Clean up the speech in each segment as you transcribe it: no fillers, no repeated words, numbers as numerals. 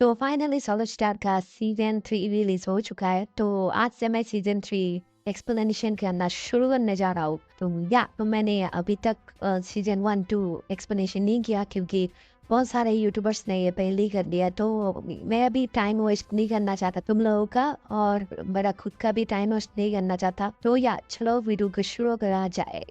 तो finally solo star का season 3 release हो चुका है। तो आज से मैं सीजन 3 एक्सप्लेनेशन करना शुरू करने जा रहा हूँ। तो मैंने अभी तक सीजन 1 2 एक्सप्लेनेशन नहीं किया क्योंकि बहुत सारे यूट्यूबर्स ने ये पहले ही कर दिया। तो मैं अभी टाइम वेस्ट नहीं करना चाहता तुम लोगों का, और मेरा खुद का भी टाइम वेस्ट नहीं करना चाहता। तो चलो वीडियो को शुरू करा जाए।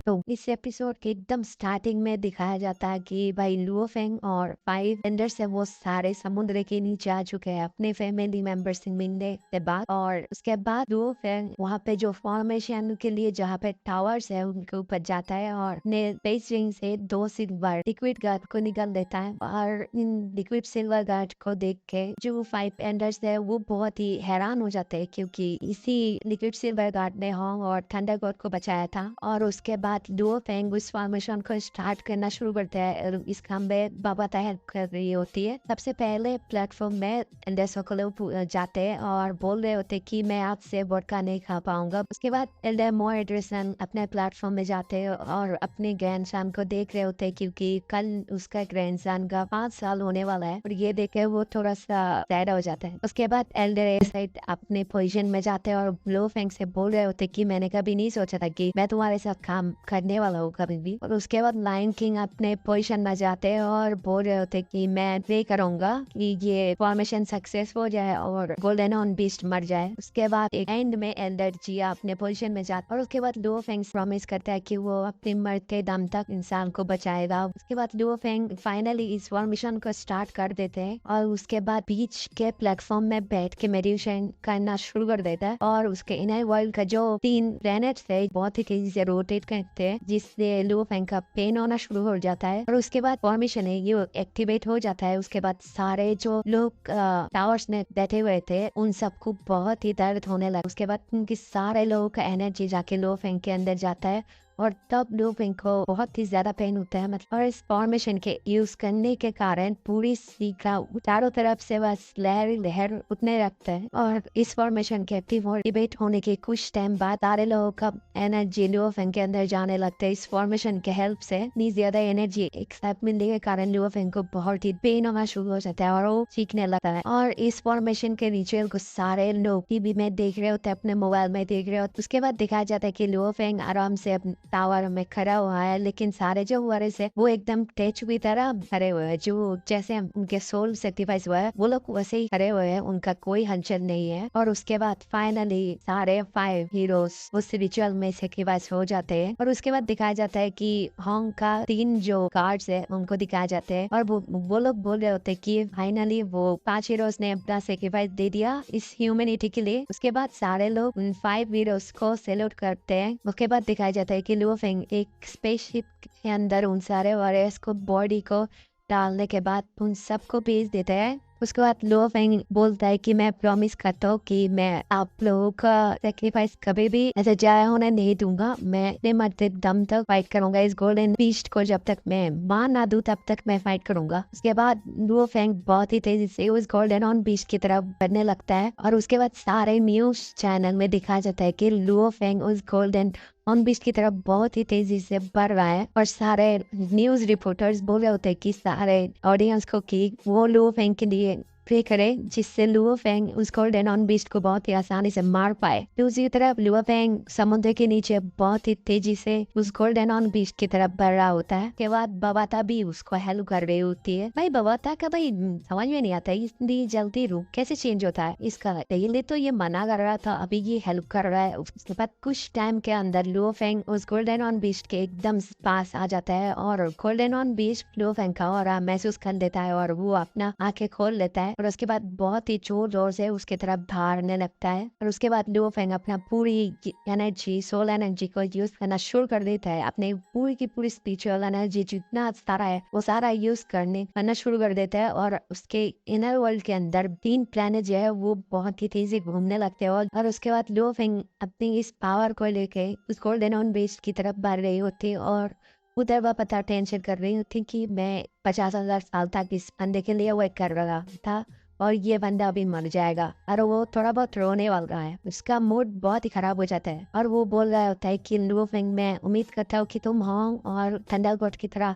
तो इस एपिसोड के एकदम स्टार्टिंग में दिखाया जाता है कि भाई लुओ फेंग और 5 वेंडर्स है वो सारे समुद्र के नीचे आ चुके हैं अपने फैमिली मेंबर्स से मिलने के बाद। और उसके बाद लुओ फेंग वहाँ पे जो फॉर्मेशन के लिए जहाँ पे टावर्स है उनके ऊपर जाता है और अपने बेस रिंग से 2 सिल्वर लिक्विड गार्ड को निकाल देता है। और इन लिक्विड सिल्वर गार्ड को देख के जो 5 वेंडर्स है वो बहुत ही हैरान हो जाते हैं क्योंकि इसी लिक्विड सिल्वर गार्ड ने होंग और थंडर गॉड को बचाया था। और उसके बाद लुओ फेंग उस फॉर्मेशन को स्टार्ट करना शुरू करता है। इस काम में बाबा हेल्प कर रही होती है। सबसे पहले प्लेटफॉर्म में एल्डर सोकोलोव जाते हैं और बोल रहे होते कि मैं आज से वोडका नहीं खा पाऊंगा। उसके बाद एल्डर मोएड्रेसन अपने प्लेटफॉर्म में जाते हैं और अपने ग्रैंडसन को देख रहे होते क्योंकि कल उसका ग्रैंडसन का 5 साल होने वाला है और ये देख के वो थोड़ा सा सैड हो जाता है। उसके बाद एल्डर साइड अपने पोजीशन में जाते हैं और लुओ फेंग से बोल रहे होते कि मैंने कभी नहीं सोचा था कि मैं तुम्हारे साथ काम करने वाला हूँ कभी भी। और उसके बाद लायन किंग अपने पोजीशन में जाते हैं और बोल रहे होते कि मैं प्रे करूंगा कि ये फॉर्मेशन सक्सेस हो जाए और गोल्डन ऑन बीस्ट मर जाए। उसके बाद एक एंड में एल्डर जिया अपने पोजीशन में जाता है और उसके बाद लुओ फेंग प्रॉमिस करता है कि वो अपने मरते दम तक इंसान को बचाएगा। उसके बाद लुओ फेंग फाइनली इस फॉर्मेशन को स्टार्ट कर देते हैं और उसके बाद बीच के प्लेटफॉर्म में बैठ के मेडिटेशन करना शुरू कर देता है। और उसके इनर वर्ल्ड का जो 3 प्लैनेट्स थे बहुत ही तेजी से रोटेट करते हैं जिससे लुओ फेंग का पेन होना शुरू हो जाता है और उसके बाद फॉर्मेशन है ये एक्टिवेट हो जाता है। उसके बाद सारे जो लोग टावर्स में बैठे हुए थे उन सबको बहुत ही दर्द होने लगा। उसके बाद उनकी सारे लोगों का एनर्जी जाके लुओ फेंग के अंदर जाता है और तब लुओ फेंग को बहुत ही ज्यादा पेन होता है। मतलब और इस फॉर्मेशन के यूज करने के कारण पूरी सीखा चारों तरफ से बस लहर लहर उठने लगता है। और इस फॉर्मेशन के एक्टिवेट होने के कुछ टाइम बाद सारे लोगों का एनर्जी लुओ फेंग के अंदर जाने लगता है। इस फॉर्मेशन के हेल्प से इतनी ज्यादा एनर्जी एक साथ मिलने के कारण लुओ फेंग को बहुत ही पेन होना शुरू हो जाता है और वो सीखने लगता है। और इस फॉर्मेशन के रिचुअल को सारे लोग टीवी में देख रहे होते हैं, अपने मोबाइल में देख रहे होते। उसके बाद दिखाया जाता है कि लुओ फेंग आराम से टावर में खड़ा हुआ है लेकिन सारे जो वारिस है वो एकदम स्टैचू की तरह खड़े हुए हैं। जो जैसे उनके सोल सेक्रीफाइस हुआ है वो लोग वैसे ही खड़े हुए हैं, उनका कोई हलचल नहीं है। और उसके बाद फाइनली सारे 5 हीरोज उस रिचुअल में सेक्रीफाइस हो जाते हैं। और उसके बाद दिखाया जाता है कि होंग का 3 जो गार्ड्स है उनको दिखाया जाते हैं और वो लोग बोल रहे होते कि फाइनली वो 5 हीरोज ने अपना सेक्रीफाइस दे दिया इस ह्यूमैनिटी के लिए। उसके बाद सारे लोग उन 5 हीरोज को सैल्यूट करते हैं। उसके बाद दिखाया जाता है कि लुओ फेंग एक स्पेसशिप के अंदर उन सारे वॉरियर्स को बॉडी को डालने के बाद उन सबको भेज देता है। उसके बाद लुओ फेंग बोलता है कि मैं प्रॉमिस करता हूँ कि मैं आप लोगों का सेक्रीफाइस कभी भी ऐसे जाया होने नहीं दूंगा। मैं अपने मरते दम तक फाइट करूंगा इस गोल्डन बीस्ट को, जब तक मैं मार ना दूं तब तक मैं फाइट करूंगा। उसके बाद लुओ फेंग बहुत ही तेजी से उस गोल्डन ऑन बीस्ट की तरफ बढ़ने लगता है और उसके बाद सारे न्यूज चैनल में दिखाया जाता है कि लुओ फेंग उस गोल्डन ऑन बीस्ट की तरफ बहुत ही तेजी से बढ़ रहा है। और सारे न्यूज रिपोर्टर्स बोल रहे होते हैं कि सारे ऑडियंस को कि वो लुओ फेंग के लिए प्रे करे जिससे लुओ फेंग उस गोल्डन ऑन बीस्ट को बहुत ही आसानी से मार पाए। दूसरी तरफ लुओ फेंग समुद्र के नीचे बहुत ही तेजी से उस गोल्डन ऑन बीस्ट की तरफ बढ़ रहा होता है। के बाद बवाता भी उसको हेल्प कर रही होती है। भाई बवाता का भाई समझ में नहीं आता इतनी जल्दी रूप कैसे चेंज होता है इसका। पहले तो ये मना कर रहा था, अभी ये हेल्प कर रहा है। उसके बाद कुछ टाइम के अंदर लुओ फेंग उस गोल्डन ऑन बीस्ट के एकदम पास आ जाता है और golden on beast Luo Feng का और महसूस कर लेता है और वो अपना आंखें खोल लेता है और उसके बाद बहुत ही जोर जोर से उसके तरफ भागने लगता है। और उसके बाद लुओ फेंग अपना पूरी एनर्जी सोल एनर्जी को यूज करना शुरू कर देता है। अपने पूरी की पूरी स्पिरिचुअल एनर्जी जितना सारा है वो सारा यूज करना शुरू कर देता है और उसके इनर वर्ल्ड के अंदर 3 प्लैनेट जो है वो बहुत ही तेजी घूमने लगते हैं। और उसके बाद लुओ फेंग अपनी इस पावर को लेके उस गोल्डन ऑन बेस्ट की तरफ बढ़ रही होती है और उधर वह पता टेंशन कर रही थी कि मैं 50,000 साल तक इस बंदे के लिए वेट कर रहा था और ये बंदा अभी मर जाएगा। और वो थोड़ा बहुत रोने वाला है, उसका मूड बहुत ही खराब हो जाता है और वो बोल रहा होता है कि लुओ फेंग, मैं उम्मीद करता हूँ कि तुम होंग और थंडरबर्ड की तरह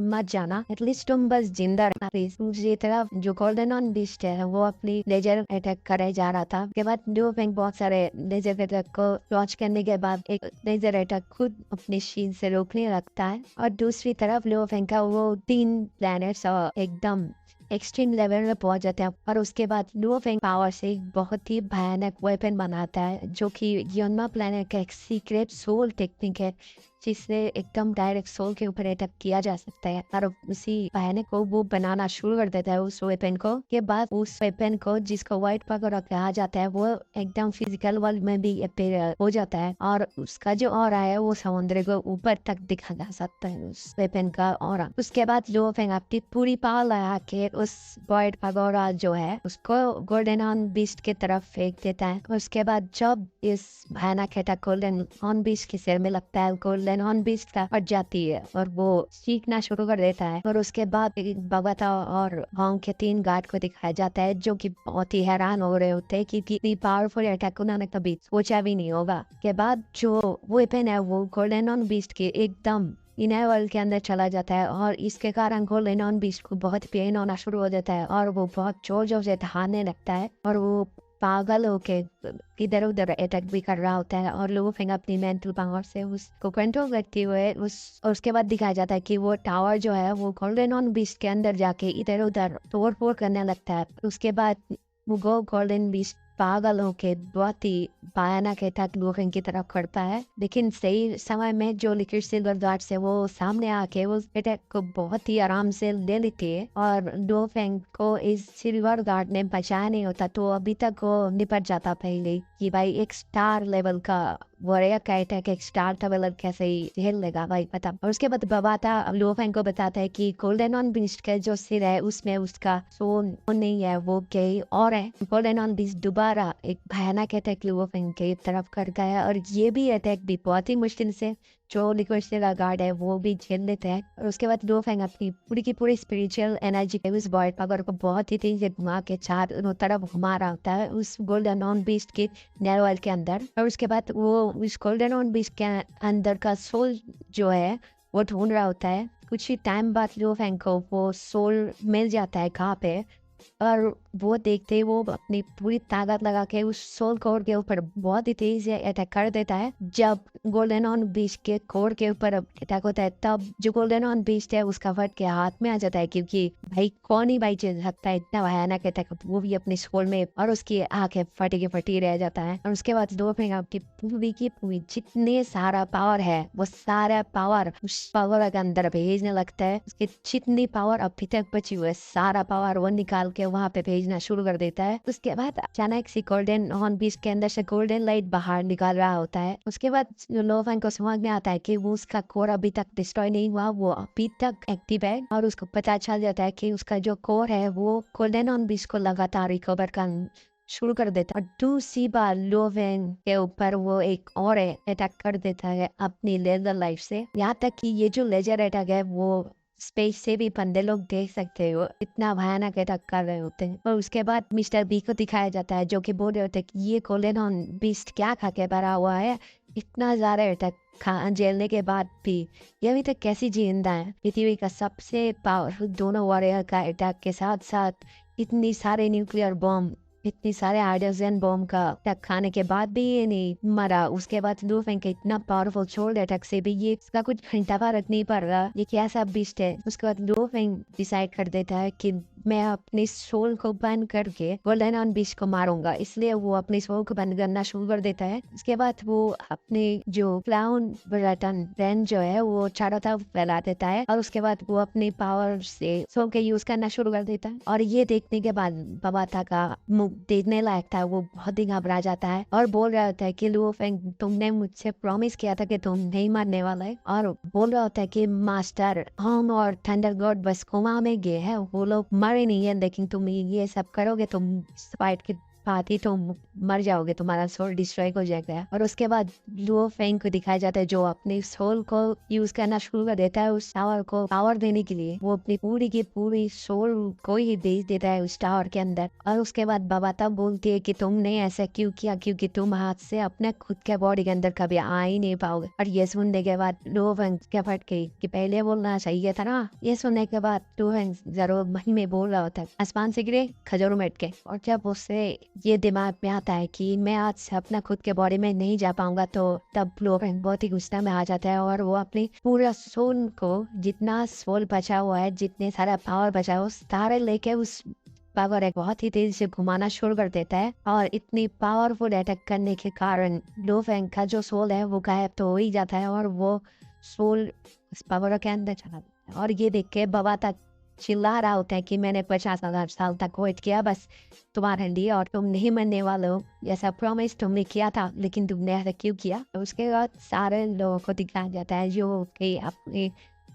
मत जाना, एटलीस्ट तुम बस जिंदा रहना प्लीज। दूसरी तरफ जो गोल्डन ऑन बीस्ट है वो अपनी लेजर अटैक करे जा रहा था। उसके बाद लुओ फेंग बहुत सारे लेजर अटैक को लॉन्च करने के बाद एक लेजर अटैक खुद अपने शील्ड से रोकने लगता है और दूसरी तरफ लुओ फेंग का वो 3 प्लैनेट्स एकदम एक्सट्रीम लेवल में पहुंच जाते हैं और उसके बाद लुओ फेंग पावर से एक बहुत ही भयानक वेपन बनाता है जो कि योनमा प्लैनेट का एक सीक्रेट सोल टेक्निक है जिससे एकदम डायरेक्ट सोल के ऊपर अटैक किया जा सकता है। और उसी भयानक को वो बनाना शुरू कर देता है उस वेपन को। के बाद उस वेपन को जिसको व्हाइट पावर कहा जाता है वो एकदम फिजिकल वर्ल्ड में भी अपीयर हो जाता है और उसका जो ऑरा है वो समुद्र को ऊपर तक दिखा जा सकता है उस वेपन का ऑरा। उसके बाद लुओ फेंग अपनी पूरी पावर लगा के उस व्हाइट पावर जो है उसको गोल्डन ऑन बीस्ट की तरफ फेंक देता है। उसके बाद जब इस भयानक अटैक गोल्डन ऑन बीस्ट के सिर में लगता है, गोल्डन ऑन बीस्ट फट जाती है और वो सीखना शुरू कर देता है। और उसके बाद बगता और होंग के 3 गार्ड को दिखाया जाता है जो कि बहुत ही हैरान हो रहे होते हैं कि इतनी पावरफुल अटैक उन्होंने कभी सोचा भी नहीं होगा। के बाद जो वेपन है वो गोल्डन ऑन बीस्ट के एकदम इनर वर्ल्ड के अंदर चला जाता है और इसके कारण गोल्डन ऑन बीस्ट को बहुत पेन होना शुरू हो जाता है और वो बहुत जोर जोर से दहाड़ने लगता है और वो पागल होके इधर उधर अटैक भी कर रहा होता है। और लुओ फेंग अपनी मेंटल पावर से उसको कंट्रोल करते हुए उसके बाद दिखाया जाता है कि वो टावर जो है वो गोल्डन ऑन बीस्ट के अंदर जाके इधर उधर तोड़ फोड़ करने लगता है। उसके बाद वो गोल्डन बीस्ट पागल होके बहुत ही भयानक अटैक लुओ फेंग की तरफ करता है, लेकिन सही समय में जो लिक्विड सिल्वर गार्ड से वो सामने आके वो अटैक को बहुत ही आराम से ले लेती है और लुओ फेंग को इस सिल्वर गार्ड ने बचाया नहीं होता तो अभी तक वो निपट जाता पहले कि भाई एक स्टार लेवल का वॉरियर का अटैक एक स्टार लेवल कैसे ही झेल लेगा भाई पता। और उसके बाद बबाता लुओ फेंग को बताता है कि गोल्डन ऑन बीस्ट का जो सिर है उसमें उसका सोल नहीं है, वो गई और है। गोल्डन ऑन बीस्ट दोबारा एक भयानक अटैक लुओ फेंग के तरफ करता है और ये भी अटैक भी बहुत ही मुश्किल से जो लिक्विड सिल्वर गार्ड है वो भी झेल लेते हैं। और उसके बाद लुओ फेंग अपनी पूरी की पूरी स्पिरिचुअल एनर्जी के उस बॉयड पावर को बहुत ही तेजी से घुमा के चारों तरफ घुमा रहा होता है उस गोल्डन ऑन बीस्ट के नेरवर्ल्ड के अंदर। और उसके बाद वो उस गोल्डन ऑन बीस्ट के अंदर का सोल जो है वो ढूंढ रहा होता है। कुछ ही टाइम बाद लुओ फेंग को वो सोल मिल जाता है कहाँ पे और वो देखते ही वो अपनी पूरी ताकत लगा के उस सोल कोर के ऊपर बहुत ही तेजी से अटैक कर देता है। जब गोल्डन ऑन बीस्ट के कोर के ऊपर अटैक होता है तब जो गोल्डन ऑन बीस्ट है उसका फट के हाथ में आ जाता है क्योंकि भाई कौन ही भाई चल सकता है इतना भयानक अटैक, वो भी अपने सोल में, और उसकी आंखें फटी के फटी रह जाता है। और उसके बाद लुओ फेंग आपकी पूरी की पूरी जितने सारा पावर है वो सारा पावर उस पावर के अंदर भेजने लगता है। उसकी जितनी पावर अभी तक बची हुई है सारा पावर वो निकाल के वहाँ पे भेजना शुरू कर देता है। उसके बाद अचानक से गोल्डन हॉर्न बीस्ट के अंदर से गोल्डन लाइट बाहर निकाल रहा होता है। उसके बाद लुओ फेंग को समझ में आता है कि वो उसका कोर अभी तक डिस्ट्रॉय नहीं हुआ, वो अभी तक एक्टिव है और उसको पता चल जाता है कि उसका जो कोर है वो गोल्डन हॉर्न बीस्ट को लगातार रिकवर कर शुरू कर देता है। और दूसरी बार लुओ फेंग के ऊपर वो एक और अटैक कर देता है अपनी लेजर लाइफ से, यहाँ तक कि ये जो लेजर अटैक है वो स्पेस से भी बंदे लोग देख सकते हो, इतना भयानक अटैक कर रहे होते हैं। और उसके बाद मिस्टर बी को दिखाया जाता है जो कि बोल रहे होते हैं कि ये गोल्डन हॉर्न बीस्ट क्या खा के भरा हुआ है, इतना ज्यादा अटैक खा झेलने के बाद भी ये अभी तक कैसी जिंदा है। पृथ्वी का सबसे पावरफुल दोनों वॉरियर का अटैक के साथ साथ इतनी सारे न्यूक्लियर बॉम्ब, इतनी सारे हाइड्रोजन बॉम्ब का अटैक खाने के बाद भी ये नहीं मरा। उसके बाद लुओ फेंग के इतना पावरफुल शोल्डर अटैक से भी ये इसका कुछ घंटा फर्क नहीं पड़ रहा, ये कैसा बीस्ट है। उसके बाद लुओ फेंग डिसाइड कर देता है कि मैं अपने सोल को बंद करके गोल्डन हॉर्न बीस्ट को मारूंगा, इसलिए वो अपने सोल को बंद करना शुरू कर देता है। उसके बाद वो अपने जो क्लाउन बटन रेन जो है वो चारों तरफ फैला देता है और उसके बाद वो अपनी पावर से सोल के यूज करना शुरू कर देता है। और ये देखने के बाद बबाता का मुंह देखने लायक था, वो बहुत ही घबरा जाता है और बोल रहा होता है कि लुओ फेंग तुमने मुझसे प्रॉमिस किया था कि तुम नहीं मरने वाला है, और बोल रहा होता है कि मास्टर होंग और थंडर गॉड बस कोमा में गए हैं, वो लोग मरे नहीं है, लेकिन तुम ये सब करोगे तुम फाइट के पाती तो मर जाओगे, तुम्हारा सोल डिस्ट्रॉय हो जाएगा। और उसके बाद लुओ फेंग को दिखाया जाता है जो अपने सोल को यूज करना शुरू कर देता है उस टावर को पावर देने के लिए। वो अपनी पूरी की पूरी सोल को ही भेज देता है उस टावर के अंदर। और उसके बाद बाबाता बोलती है कि तुमने ऐसा क्यों किया, क्योंकि तुम हाथ से अपने खुद के बॉडी के अंदर कभी आ ही नहीं पाओगे। और ये सुनने के बाद लुओ फेंग क्या फट गई कि पहले बोलना चाहिए था ना। ये सुनने के बाद लुओ फेंग जरूर मन में बोल रहा होता है आसमान से गिरे खजूर में अटके। और जब उससे ये दिमाग में आता है कि मैं आज से अपना खुद के बॉडी में नहीं जा पाऊंगा, तो तब लुओ फेंग बहुत ही गुस्सा में आ जाता है और वो अपनी पूरा सोल को, जितना सोल बचा हुआ है, जितने सारा पावर बचा हुआ, सारे लेके उस पावर एक बहुत ही तेजी से घुमाना शुरू कर देता है। और इतनी पावरफुल अटैक करने के कारण लुओ फेंग का जो सोल है वो गायब तो हो ही जाता है और वो सोल उस पावर के अंदर चला जाता है। और ये देख के बाबा तक चिल्ला रहा होता है कि मैंने 50,000 साल तक वेट किया बस तुम्हारे लिए और तुम नहीं मरने वाले हो, जैसा प्रॉमिस तुमने किया था, लेकिन तुमने ऐसा क्यों किया। उसके बाद सारे लोगों को दिखाया जाता है जो कि अपने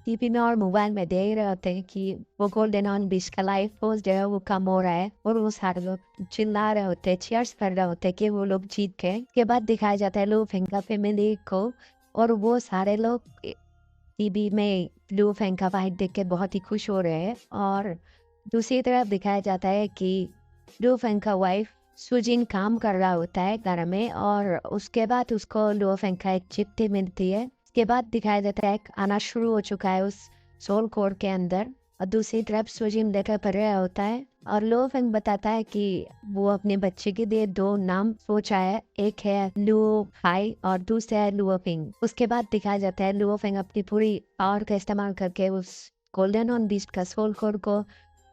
टीवी में और मोबाइल में देख रहे होते हैं कि वो गोल्डन ऑन बीच का लाइफ फोर्स जो है वो कम हो रहा है। और वो सारे लोग चिल्ला रहे होते हैं, चीयर्स कर रहे होते हैं कि वो लोग जीत गए। के बाद दिखाया जाता है लुओ फेंग का फैमिली को और वो सारे लोग टीवी में लुओ फेंग का फाइट देख के बहुत ही खुश हो रहे हैं। और दूसरी तरफ दिखाया जाता है कि लुओ फेंग का वाइफ सुजिन काम कर रहा होता है घर में और उसके बाद उसको लुओ फेंग का एक चिट्ठी मिलती है। उसके बाद दिखाया जाता है एक आना शुरू हो चुका है उस सोल कोर के अंदर। और दूसरी तरफ सुजिन लेकर पढ़ रहा होता है और लुओ फेंग बताता है कि वो अपने बच्चे के लिए 2 नाम सोचा है, एक है लुओ हाई और दूसरा है लुओ फेंग। उसके बाद दिखाया जाता है लुओ फेंग अपनी पूरी पावर का इस्तेमाल करके उस गोल्डन ऑन बीस्ट का सोल कोर को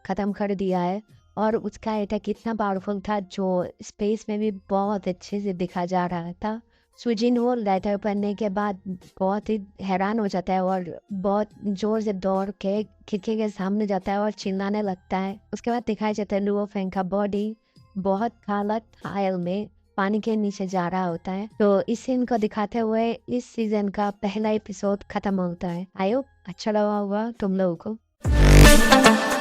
खत्म कर दिया है। और उसका अटैक इतना पावरफुल था जो स्पेस में भी बहुत अच्छे से दिखा जा रहा था। सुजिन वो लेटर पढ़ने के बाद बहुत ही हैरान हो जाता है और बहुत जोर से दौड़ के खिड़की के सामने जाता है और चिल्लाने लगता है। उसके बाद दिखाया जाता है लुओ फेंग का बॉडी बहुत काला खायल में पानी के नीचे जा रहा होता है। तो इस सीन को दिखाते हुए इस सीजन का पहला एपिसोड खत्म होता है। आई होप अच्छा लगा होगा तुम लोगों को।